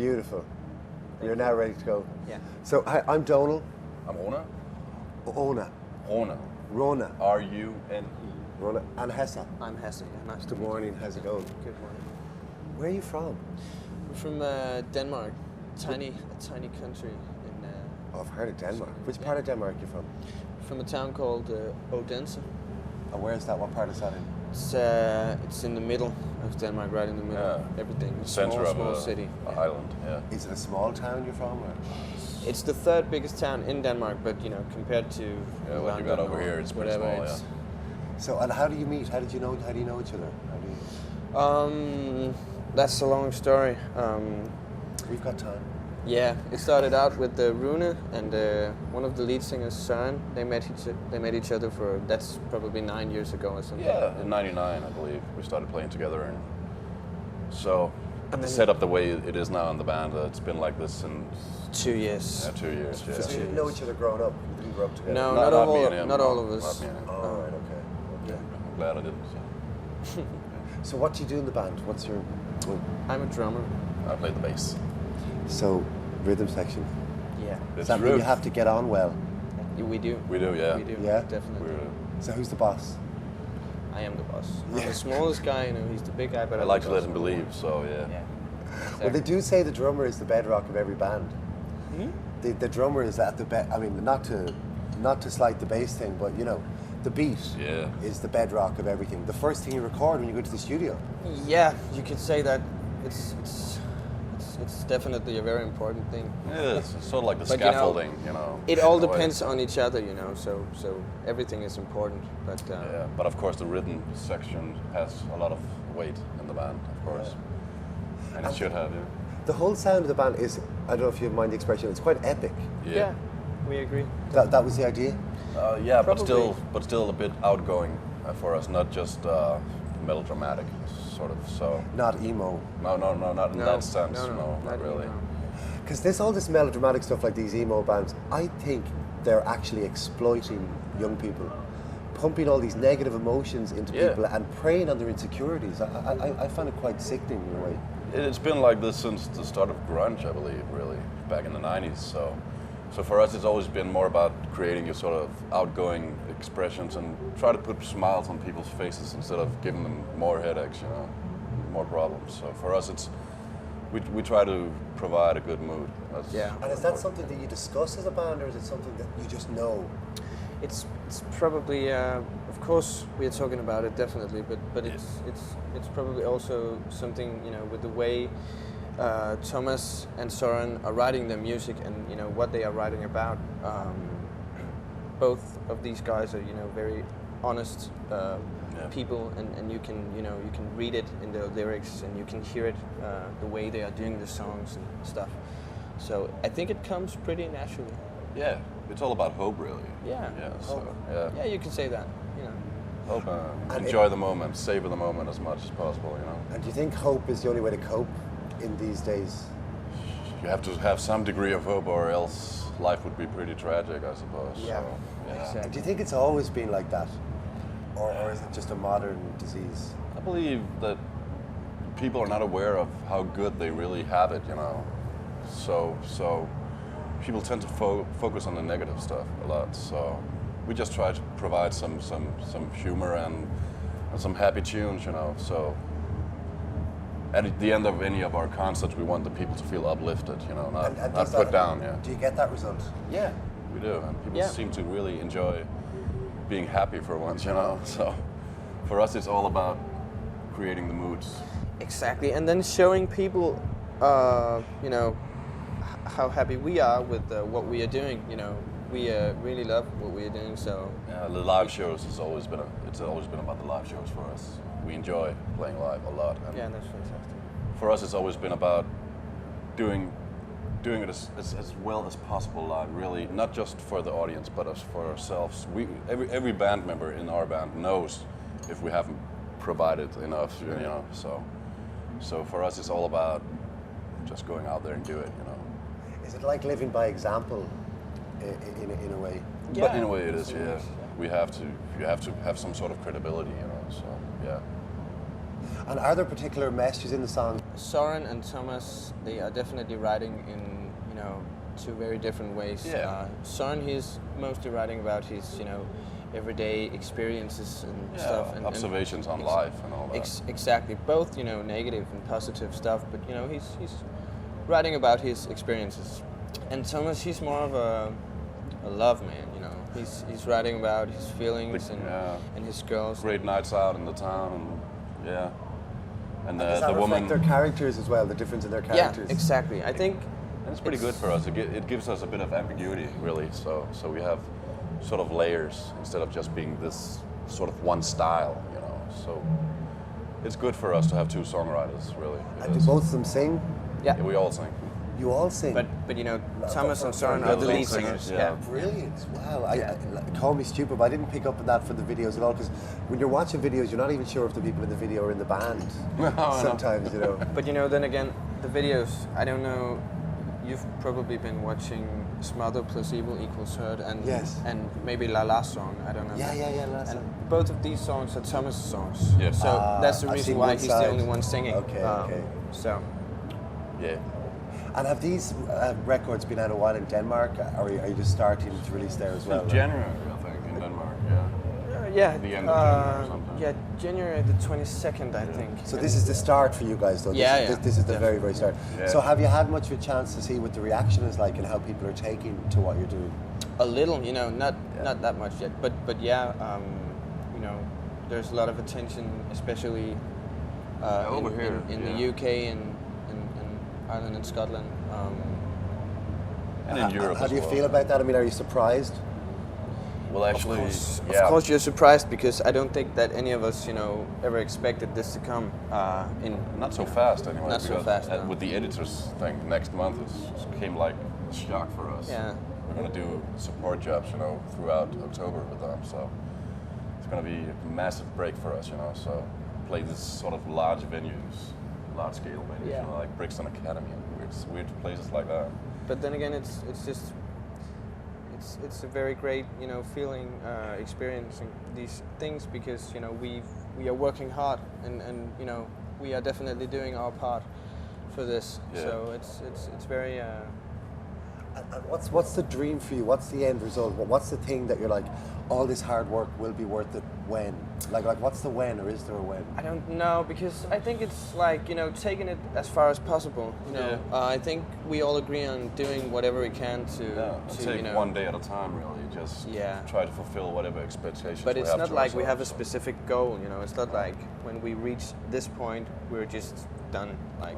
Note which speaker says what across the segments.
Speaker 1: Beautiful. You're now ready to go.
Speaker 2: Yeah.
Speaker 1: So hi, I'm Donal.
Speaker 3: I'm Rune.
Speaker 1: Ona.
Speaker 3: Rune.
Speaker 1: Rona.
Speaker 3: R-U-N-E.
Speaker 1: Rona. And Hasse.
Speaker 2: I'm Hasse. Nice to
Speaker 1: Good
Speaker 2: meet you.
Speaker 1: morning. How's it going?
Speaker 2: Good morning.
Speaker 1: Where are you from?
Speaker 2: I'm from Denmark. A tiny country in.
Speaker 1: Oh, I've heard of Denmark. Which
Speaker 2: Yeah.
Speaker 1: part of Denmark are you from?
Speaker 2: From a town called Odense.
Speaker 1: And where is that? What part is that in?
Speaker 2: It's in the middle of Denmark, right in the middle.
Speaker 3: Yeah.
Speaker 2: Everything.
Speaker 3: Center of
Speaker 2: Small
Speaker 3: a
Speaker 2: city.
Speaker 3: island. Yeah.
Speaker 1: Is it a small town you're from? Or?
Speaker 2: It's the third biggest town in Denmark, but compared to
Speaker 3: what you got over
Speaker 2: London or
Speaker 3: here, it's pretty
Speaker 2: whatever,
Speaker 3: small.
Speaker 2: it's-
Speaker 1: So, and how do you meet? How do you know each other? How do you...
Speaker 2: That's a long story.
Speaker 1: We've got time.
Speaker 2: Yeah, it started out with Rune and one of the lead singers, Søren. They met each other that's probably 9 years ago or something.
Speaker 3: Yeah, in '99, I believe, we started playing together, and so
Speaker 2: And
Speaker 3: the
Speaker 2: then-
Speaker 3: setup the way it is now in the band, it's been like this since
Speaker 2: 2 years.
Speaker 3: 2 years. Yeah.
Speaker 1: So you didn't know each other growing up? You didn't grow up together?
Speaker 2: No,
Speaker 3: Not me and him,
Speaker 2: not
Speaker 3: no,
Speaker 2: all of us.
Speaker 3: not me and him.
Speaker 1: Oh, right, okay.
Speaker 3: Yeah, I'm glad I didn't. So.
Speaker 1: So what do you do in the band? What's your...
Speaker 2: I'm a drummer.
Speaker 3: I played the bass.
Speaker 1: So, rhythm section.
Speaker 2: Yeah.
Speaker 1: Does
Speaker 3: It's
Speaker 1: that mean
Speaker 3: true.
Speaker 1: you have to get on well?
Speaker 2: We do.
Speaker 3: We do, yeah.
Speaker 2: We do.
Speaker 1: Yeah?
Speaker 2: Definitely.
Speaker 1: So who's the boss?
Speaker 2: I am the boss. I'm
Speaker 1: Yeah.
Speaker 2: the smallest guy, he's the big guy, but
Speaker 3: I like to let him believe, so yeah.
Speaker 2: Yeah.
Speaker 1: Well, they do say the drummer is the bedrock of every band.
Speaker 2: Hmm?
Speaker 1: The drummer is at the I mean, not to slight the bass thing, but the beat
Speaker 3: Yeah.
Speaker 1: is the bedrock of everything. The first thing you record when you go to the studio.
Speaker 2: Yeah, you could say that. It's definitely a very important thing.
Speaker 3: Yeah, it's sort of like the
Speaker 2: But,
Speaker 3: scaffolding,
Speaker 2: It all
Speaker 3: in a way.
Speaker 2: depends on each other, so everything is important. But
Speaker 3: Yeah, but of course the rhythm section has a lot of weight in the band, of course. And it should have, yeah.
Speaker 1: The whole sound of the band is, I don't know if you mind the expression, it's quite epic.
Speaker 2: yeah, we agree.
Speaker 1: That was the idea?
Speaker 3: Yeah,
Speaker 2: Probably.
Speaker 3: but still a bit outgoing for us, not just melodramatic, sort of. So
Speaker 1: Not emo.
Speaker 3: no, not in that sense. No, not really.
Speaker 2: emo.
Speaker 1: Because there's all this melodramatic stuff like these emo bands. I think they're actually exploiting young people, pumping all these negative emotions into
Speaker 3: Yeah.
Speaker 1: people and preying on their insecurities. I find it quite sickening in a way.
Speaker 3: It's been like this since the start of grunge, I believe, really, back in the '90s. So for us, it's always been more about creating your sort of outgoing expressions and try to put smiles on people's faces instead of giving them more headaches, more problems. So for us, we try to provide a good mood. That's
Speaker 2: Yeah.
Speaker 1: And is that something that you discuss as a band, or is it something that you just know?
Speaker 2: It's probably of course we are talking about it definitely, but it's probably also something with the way Thomas and Søren are writing their music and what they are writing about. Both of these guys are very honest people, and you can read it in their lyrics and you can hear it the way they are doing the songs and stuff. So I think it comes pretty naturally.
Speaker 3: Yeah, it's all about hope, really.
Speaker 2: Yeah.
Speaker 3: Yeah. So
Speaker 1: Hope.
Speaker 3: yeah.
Speaker 2: You can say that.
Speaker 3: Hope.
Speaker 1: And
Speaker 3: Enjoy the moment. Savor the moment as much as possible.
Speaker 1: And do you think hope is the only way to cope in these days?
Speaker 3: You have to have some degree of hope, or else life would be pretty tragic, I suppose.
Speaker 2: Yeah.
Speaker 3: So, yeah.
Speaker 2: Exactly.
Speaker 1: Do you think it's always been like that? Or is it just a modern disease?
Speaker 3: I believe that people are not aware of how good they really have it, So people tend to focus on the negative stuff a lot. So we just try to provide some humor and some happy tunes, So at the end of any of our concerts, we want the people to feel uplifted, not
Speaker 1: does
Speaker 3: put
Speaker 1: that-
Speaker 3: down. Yeah.
Speaker 1: Do you get that result?
Speaker 3: Yeah, we do, and people
Speaker 2: Yeah.
Speaker 3: seem to really enjoy being happy for once, So for us, it's all about creating the moods.
Speaker 2: Exactly, and then showing people, how happy we are with what we are doing. We really love what we are doing. So
Speaker 3: Yeah, the live shows it's always been about the live shows for us. We enjoy playing live a lot. And
Speaker 2: yeah, that's fantastic.
Speaker 3: for us, it's always been about doing it as well as possible live. Really, not just for the audience, but as for ourselves. Every band member in our band knows if we haven't provided enough. So for us, it's all about just going out there and do it.
Speaker 1: Is it like living by example in a way?
Speaker 3: But in a way, it is. Yeah, you have to have some sort of credibility. So yeah.
Speaker 1: And are there particular messages in the song?
Speaker 2: Søren and Thomas, they are definitely writing in, two very different ways.
Speaker 3: Yeah.
Speaker 2: Søren, he's mostly writing about his, everyday experiences and stuff. And
Speaker 3: observations on life and all that.
Speaker 2: Exactly. Both, negative and positive stuff, but, he's writing about his experiences. And Thomas, he's more of a love man, He's writing about his feelings and his girls.
Speaker 3: Great nights out in the town, and yeah. And
Speaker 1: does that
Speaker 3: the woman.
Speaker 1: reflect their characters as well, the difference in their characters?
Speaker 2: Yeah, exactly. I think
Speaker 3: And it's pretty good for us. It gives us a bit of ambiguity, really. So we have sort of layers instead of just being this sort of one style, So it's good for us to have two songwriters, really.
Speaker 1: And do both of them sing?
Speaker 2: Yeah.
Speaker 3: Yeah, we all sing.
Speaker 1: You all sing?
Speaker 2: But Thomas and Søren are the lead singers. Yeah.
Speaker 1: Brilliant. Wow. I call me stupid, but I didn't pick up on that from the videos at all, because when you're watching videos, you're not even sure if the people in the video are in the band. Sometimes,
Speaker 2: But then again, the videos, I don't know, you've probably been watching Smother plus Evil equals Hurt and
Speaker 1: Yes.
Speaker 2: and maybe La La Song, I don't know.
Speaker 1: Yeah, La La
Speaker 2: And
Speaker 1: Song.
Speaker 2: both of these songs are Thomas' songs.
Speaker 3: Yes.
Speaker 2: So that's the
Speaker 1: I've
Speaker 2: reason
Speaker 1: seen
Speaker 2: why
Speaker 1: one
Speaker 2: he's
Speaker 1: side.
Speaker 2: the only one singing.
Speaker 1: Okay.
Speaker 2: So
Speaker 3: Yeah.
Speaker 1: And have these records been out a while in Denmark, or are you just starting to release there as well?
Speaker 3: January, I think, in Denmark, yeah.
Speaker 2: yeah,
Speaker 3: The end of January or something.
Speaker 2: Yeah, January the 22nd, I think.
Speaker 1: So this is the start for you guys, though. This is the very, very start.
Speaker 3: Yeah.
Speaker 1: So have you had much of a chance to see what the reaction is like and how people are taking to what you're doing?
Speaker 2: A little, not that much yet, but yeah, there's a lot of attention, especially
Speaker 3: over here
Speaker 2: in the UK and Ireland and Scotland.
Speaker 3: And in Europe
Speaker 1: How
Speaker 3: as
Speaker 1: do you
Speaker 3: well.
Speaker 1: feel about that? I mean, are you surprised?
Speaker 3: Well, actually,
Speaker 2: Of course, you're surprised because I don't think that any of us, ever expected this to come in.
Speaker 3: not so fast anyway.
Speaker 2: Not so
Speaker 3: because
Speaker 2: fast, no.
Speaker 3: With the editors thing next month, it came like a shock for us.
Speaker 2: Yeah.
Speaker 3: We're going to do support jobs, throughout October with them. So it's going to be a massive break for us, So play this sort of large venues, large scale venues,
Speaker 2: Yeah.
Speaker 3: like Brixton Academy and weird places like that.
Speaker 2: But then again, it's a very great feeling experiencing these things because we are working hard and we are definitely doing our part for this.
Speaker 3: Yeah.
Speaker 2: So it's very.
Speaker 1: And what's the dream for you? What's the end result? What's the thing that you're like, all this hard work will be worth it when? Like what's the when, or is there a when?
Speaker 2: I don't know because I think it's like taking it as far as possible. I think we all agree on doing whatever we can to
Speaker 3: take one day at a time, really. Just try to fulfill whatever expectations.
Speaker 2: But
Speaker 3: we
Speaker 2: it's
Speaker 3: have
Speaker 2: not
Speaker 3: to
Speaker 2: like we have a
Speaker 3: ourselves.
Speaker 2: specific goal. It's not like when we reach this point we're just done. Like.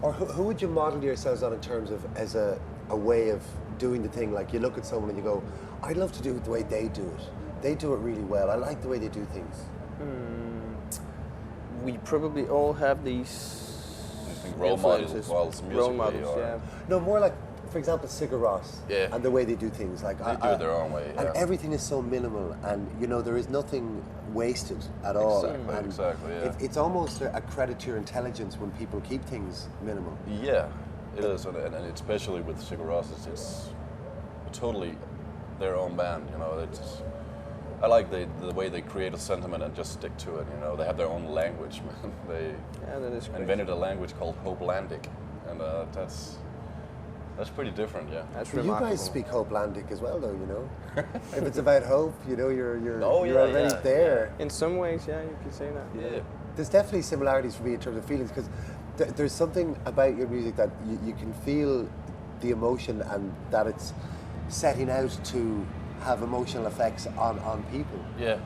Speaker 1: Or who would you model yourselves on in terms of as a way of doing the thing? Like you look at someone and you go, I'd love to do it the way they do it. They do it really well. I like the way they do things.
Speaker 2: We probably all have these
Speaker 3: I think role models,
Speaker 2: influences.
Speaker 3: musically,
Speaker 2: Role models,
Speaker 3: or
Speaker 2: yeah.
Speaker 1: No, more like, for example, Sigur Rós and the way they do things. Like
Speaker 3: They do it their own way.
Speaker 1: And
Speaker 3: Yeah.
Speaker 1: everything is so minimal, and there is nothing wasted at all. And
Speaker 3: Exactly. Yeah.
Speaker 1: it's almost a credit to your intelligence when people keep things minimal.
Speaker 3: Yeah, it is, and especially with Sigur Rós, it's totally their own band. I like the way they create a sentiment and just stick to it. They have their own language. Man. They
Speaker 2: that is great.
Speaker 3: invented a language called Hopelandic, and that's pretty different. Yeah.
Speaker 2: That's
Speaker 1: But you
Speaker 2: remarkable.
Speaker 1: guys speak Hopelandic as well, though. If it's about hope, you're
Speaker 3: Oh, yeah,
Speaker 1: already
Speaker 3: yeah,
Speaker 1: there.
Speaker 2: In some ways, yeah, you could say that.
Speaker 3: Yeah.
Speaker 1: There's definitely similarities for me in terms of feelings, because there's something about your music that you can feel the emotion, and that it's setting out to have emotional effects on people.
Speaker 3: Yeah.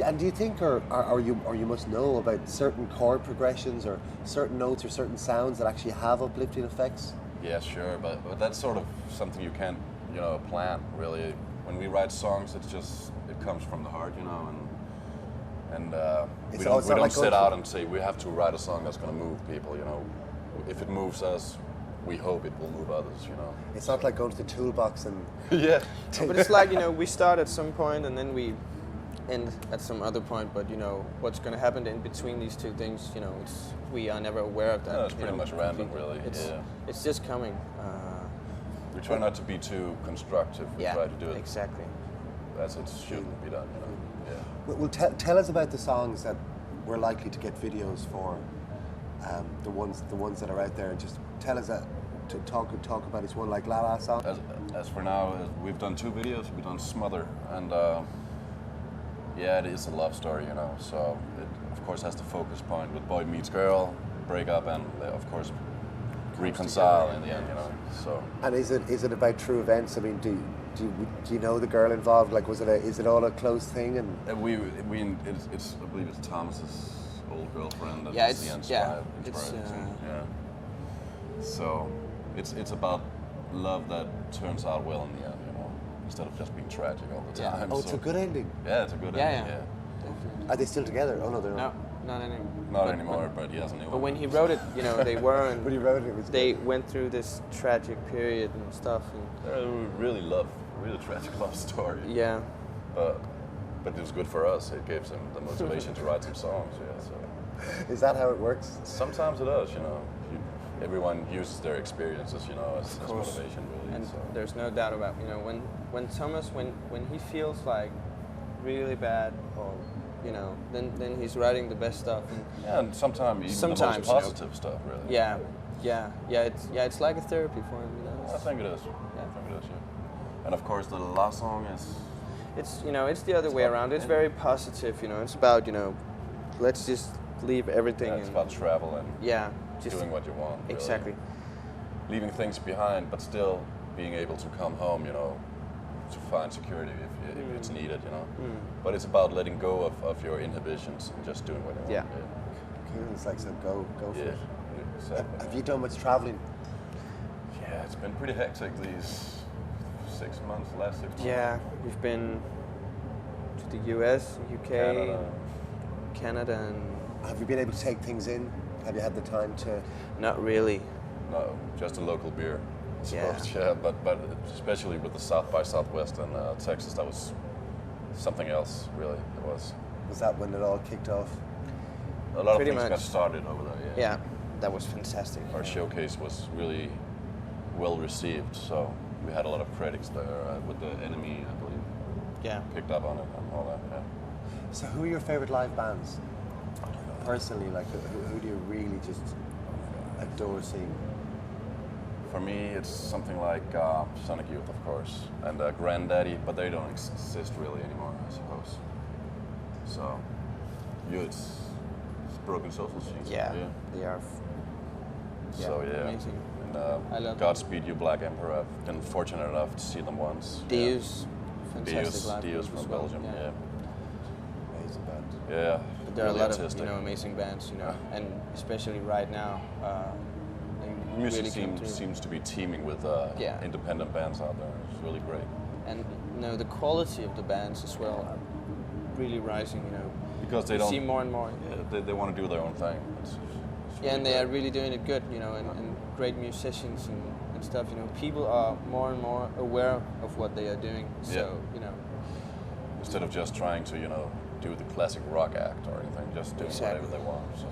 Speaker 1: And do you think, or you must know about certain chord progressions or certain notes or certain sounds that actually have uplifting effects?
Speaker 3: Yeah, sure, but that's sort of something you can't, plan really. When we write songs, it comes from the heart, and we don't
Speaker 1: like
Speaker 3: set out and say we have to write a song that's going to move people. If it moves us, we hope it will move others.
Speaker 1: It's not like going to the toolbox and
Speaker 3: Yeah.
Speaker 2: But it's like, we start at some point and then we end at some other point, but what's going to happen in between these two things, we are never aware of that.
Speaker 3: No, it's pretty much random, really.
Speaker 2: It's just coming.
Speaker 3: We try not to be too constructive. We try to do it
Speaker 2: exactly.
Speaker 3: as it should be done. Yeah.
Speaker 1: Well, tell us about the songs that we're likely to get videos for the ones that are out there, and just tell us that to talk about this one like La La song.
Speaker 3: As for now, we've done 2 videos. We've done Smother, and yeah, it is a love story, you know. So it of course has the focus point with boy meets girl, break up, and of course reconcile in the end, you know. So. And
Speaker 1: is it about true events? I mean, do you know the girl involved? Like, is it all a close thing? And
Speaker 3: it's I believe it's Thomas's old girlfriend. And
Speaker 2: yeah,
Speaker 3: it's yeah. So it's about love that turns out well in the end, you know, instead of just being tragic all the time.
Speaker 1: Oh, it's a good ending.
Speaker 3: Yeah, it's a good ending. Yeah.
Speaker 1: Are they still together? Oh no, they're not.
Speaker 2: No, not anymore.
Speaker 3: Not anymore, but he has a new one.
Speaker 2: But when he wrote it, you know, they were. And
Speaker 1: when he wrote it,
Speaker 2: they went through this tragic period and stuff.
Speaker 3: And really tragic love story.
Speaker 2: Yeah.
Speaker 3: But it was good for us. It gave him the motivation to write some songs. Yeah. So.
Speaker 1: Is that how it works?
Speaker 3: Sometimes it does. You know, everyone uses their experiences, you know, as motivation. Really.
Speaker 2: And there's no doubt about, you know, when Thomas when he feels like really bad, or you know, then he's writing the best stuff. And
Speaker 3: yeah, and sometimes the most positive stuff, really.
Speaker 2: Yeah. It's like a therapy for him, you know.
Speaker 3: I think it is. Yeah. I think it is. Yeah. And of course, the last song is.
Speaker 2: It's, you know, it's the other way around. It's very positive, you know. It's about, you know, let's just leave everything.
Speaker 3: Yeah, it's about travel and
Speaker 2: just
Speaker 3: doing what you want. Really.
Speaker 2: Exactly.
Speaker 3: Leaving things behind, but still being able to come home, you know, to find security if it's needed, you know. But it's about letting go of your inhibitions and just doing what you want.
Speaker 2: Yeah.
Speaker 1: Cool. It's like, so go for it.
Speaker 3: Exactly.
Speaker 1: Have you done much traveling?
Speaker 3: Yeah, it's been pretty hectic these 6 months, last 6 months.
Speaker 2: Yeah, we've been to the US, UK, Canada, and...
Speaker 1: Have you been able to take things in? Have you had the time to...
Speaker 2: Not really.
Speaker 3: No, just a local beer, I suppose.
Speaker 2: Yeah.
Speaker 3: Yeah, but especially with the South by Southwest and Texas, that was something else, really. It was.
Speaker 1: Was that when it all kicked off?
Speaker 3: A lot
Speaker 2: Pretty
Speaker 3: of things
Speaker 2: much.
Speaker 3: got started over there, yeah.
Speaker 2: Yeah, that was fantastic.
Speaker 3: Our showcase was really well received, so we had a lot of critics there with the Enemy, I believe.
Speaker 2: Yeah.
Speaker 3: Picked up on it and all that, yeah.
Speaker 1: So who are your favorite live bands? Personally, like, who do you really just adore seeing?
Speaker 3: For me, it's something like Sonic Youth, of course, and Granddaddy, but they don't exist really anymore, I suppose. So, it's Broken Social Scenes.
Speaker 2: Yeah, they are.
Speaker 3: So yeah,
Speaker 2: amazing.
Speaker 3: And
Speaker 2: I love
Speaker 3: Godspeed You Black Emperor. I've been fortunate enough to see them once.
Speaker 2: Deus, fantastic live
Speaker 3: Deus
Speaker 2: group
Speaker 3: from
Speaker 2: as well.
Speaker 3: Belgium. Yeah.
Speaker 1: Amazing band.
Speaker 3: Yeah.
Speaker 2: But there are
Speaker 3: really
Speaker 2: a lot
Speaker 3: artistic.
Speaker 2: of, you know, amazing bands, you know, and especially right now. They
Speaker 3: Music
Speaker 2: really come through.
Speaker 3: seems to be teeming with independent bands out there. It's really great.
Speaker 2: And you know, the quality of the bands as well are really rising, you know.
Speaker 3: Because they
Speaker 2: you
Speaker 3: don't
Speaker 2: see more and more.
Speaker 3: Yeah, they want to do their own thing. It's really
Speaker 2: And they
Speaker 3: great.
Speaker 2: are really doing it good, you know, and great musicians and stuff. You know, people are more and more aware of what they are doing. So you know,
Speaker 3: instead of just trying to, you know, do the classic rock act or anything, just doing whatever they want. So.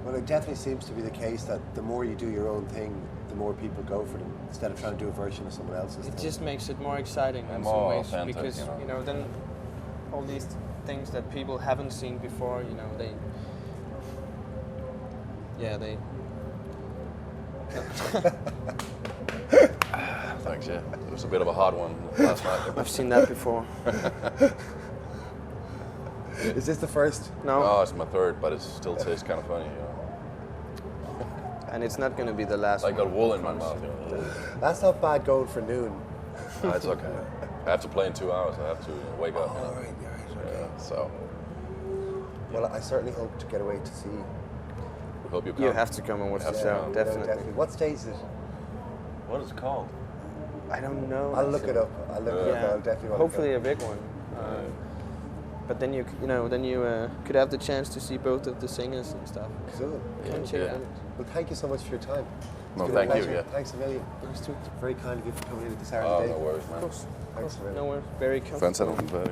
Speaker 1: Well, it definitely seems to be the case that the more you do your own thing, the more people go for them, instead of trying to do a version of someone else's
Speaker 2: it
Speaker 1: thing.
Speaker 2: just makes it more exciting in
Speaker 3: more
Speaker 2: some ways,
Speaker 3: authentic,
Speaker 2: because
Speaker 3: you know.
Speaker 2: then all these things that people haven't seen before, you know, they
Speaker 3: Thanks, yeah. It was a bit of a hard one last night.
Speaker 2: I've seen that before.
Speaker 1: Is this the first?
Speaker 2: No.
Speaker 3: No, it's my third, but it still tastes kind of funny, you know.
Speaker 2: And it's not going to be the last
Speaker 3: I
Speaker 2: one.
Speaker 3: got wool in my mouth, you know.
Speaker 1: That's not bad going for noon.
Speaker 3: No, it's okay. I have to play in 2 hours. I have to wake up, you know.
Speaker 1: All right, okay.
Speaker 3: Yeah, so
Speaker 1: Well, I certainly hope to get away to see you.
Speaker 3: we hope you come.
Speaker 2: You have to come and watch the
Speaker 3: Have to
Speaker 2: show,
Speaker 3: come.
Speaker 2: definitely.
Speaker 1: What stage is it?
Speaker 3: What is it called?
Speaker 2: I don't know.
Speaker 1: I'll look it up. I'll look it up. I'll definitely want
Speaker 2: Hopefully
Speaker 1: to
Speaker 2: a big one. But then you could have the chance to see both of the singers and stuff.
Speaker 1: go. Cool.
Speaker 2: Come check it out.
Speaker 1: Well, thank you so much for your time. It's
Speaker 3: No,
Speaker 1: been a
Speaker 3: thank you,
Speaker 1: pleasure.
Speaker 3: yeah.
Speaker 1: Thanks a million.
Speaker 2: Nice to.
Speaker 1: Very kind of you for coming in at this hour of
Speaker 3: Oh,
Speaker 1: the day.
Speaker 3: no worries, man.
Speaker 2: Of course.
Speaker 1: Thanks a million.
Speaker 2: No worries. Very comfortable.
Speaker 3: Fantastic.